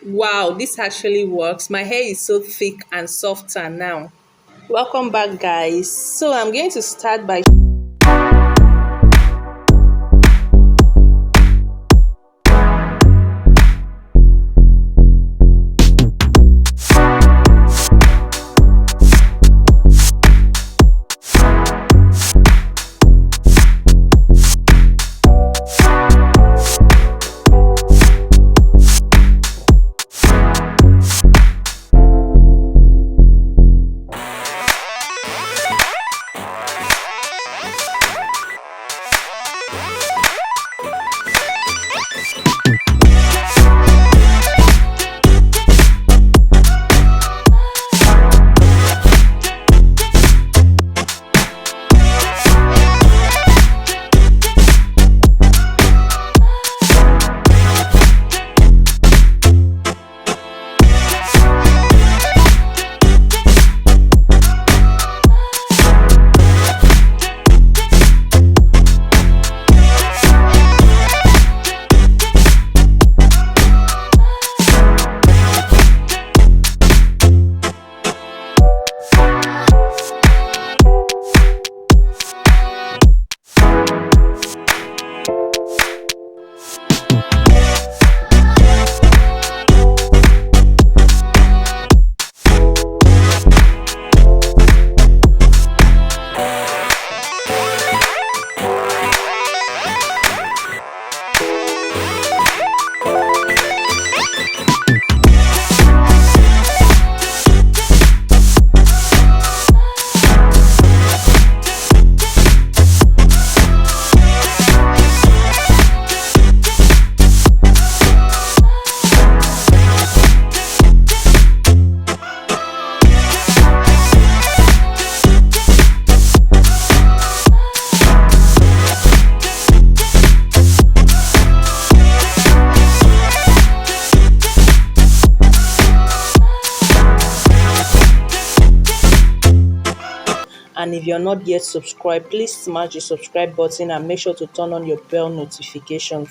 Wow, this actually works. My hair is so thick and softer now. Welcome back, guys. So I'm going to start by and if you're not yet subscribed, please smash the subscribe button and make sure to turn on your bell notification.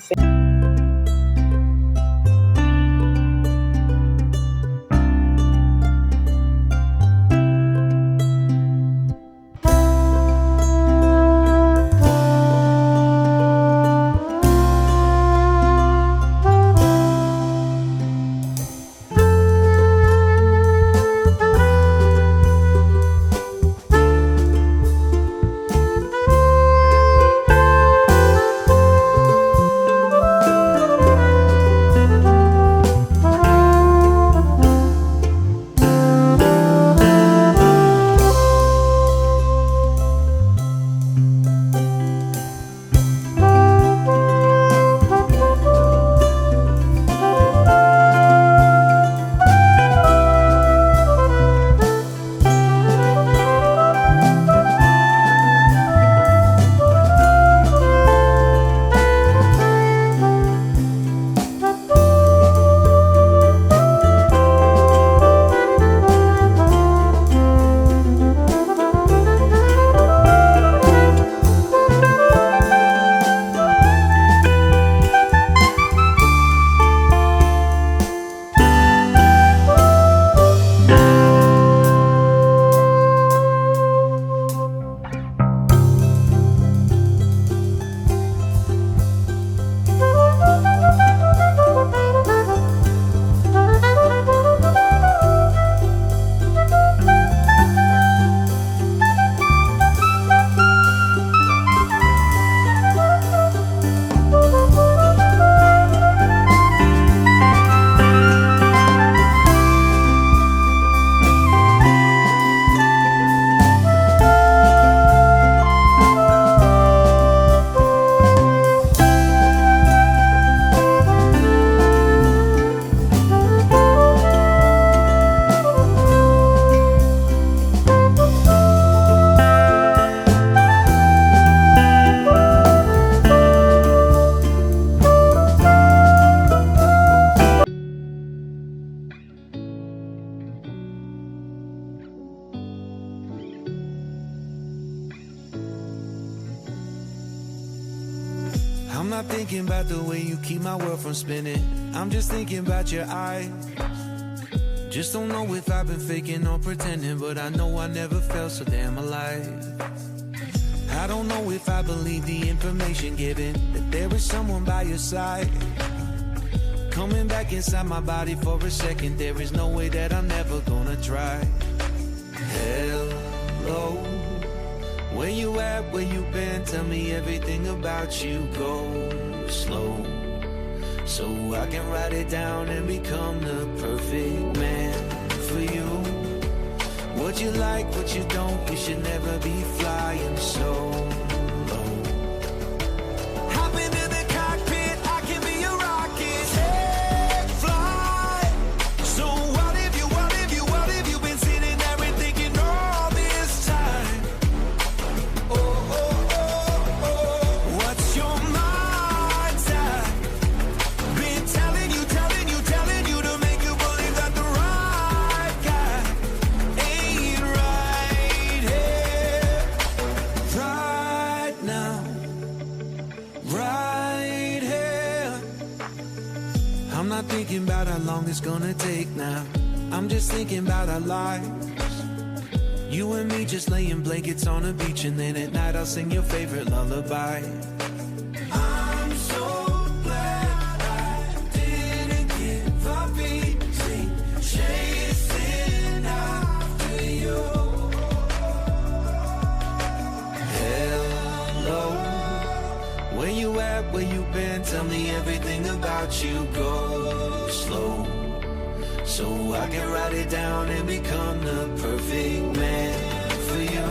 not thinking about the way you keep my world from spinning. I'm just thinking about your eyes. Just don't know if I've been faking or pretending, but I know I never felt so damn alive. I don't know if I believe the information given, that there is someone by your side. Coming back inside my body for a second, there is no way that I'm never gonna try. Hello, where you at, where you been? Tell me everything about you, go slow, so I can write it down and become the perfect man for you. What you like, what you don't, we should never be flying so low. Hop into the cockpit, I can be your rocket. Hey, fly. So what if you been sitting there and thinking all this time? Oh, oh, oh, oh, what's your mind's at? Been telling you to make you believe that the right guy ain't right here, right now, right here. I'm not thinking about how long it's gonna take now. I'm just thinking about our lives. You and me just laying blankets on a beach, and then at night I'll sing your favorite lullaby. I'm so glad I didn't give up easy, chasing after you. Hello, where you at, where you been? Tell me everything about you, go slow, so I can write it down and become the perfect man for you.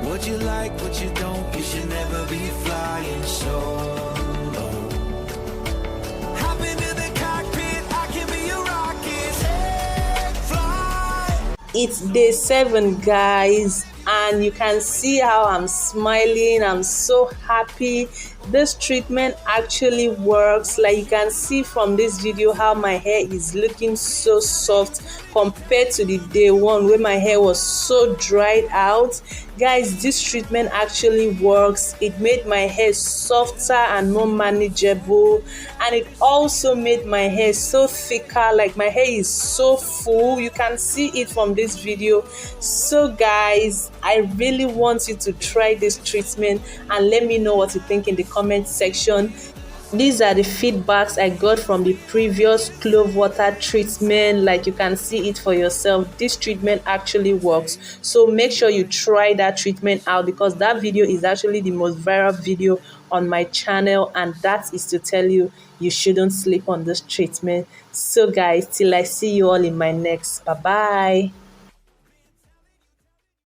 What you like, what you don't, you should never be flying so low. Hop into the cockpit, I can be your rocket. Hey, fly. It's day 7, guys, and you can see how I'm smiling. I'm so happy. This treatment actually works. Like you can see from this video how my hair is looking so soft compared to the day 1 where my hair was so dried out. Guys, this treatment actually works. It made my hair softer and more manageable, and it also made my hair so thicker. Like my hair is so full. You can see it from this video. So guys, I really want you to try this treatment and let me know what you think in the comment section. These are the feedbacks I got from the previous clove water treatment. Like you can see it for yourself. This treatment actually works. So make sure you try that treatment out, because that video is actually the most viral video on my channel, and that is to tell you you shouldn't sleep on this treatment. So guys, till I see you all in my next. Bye bye.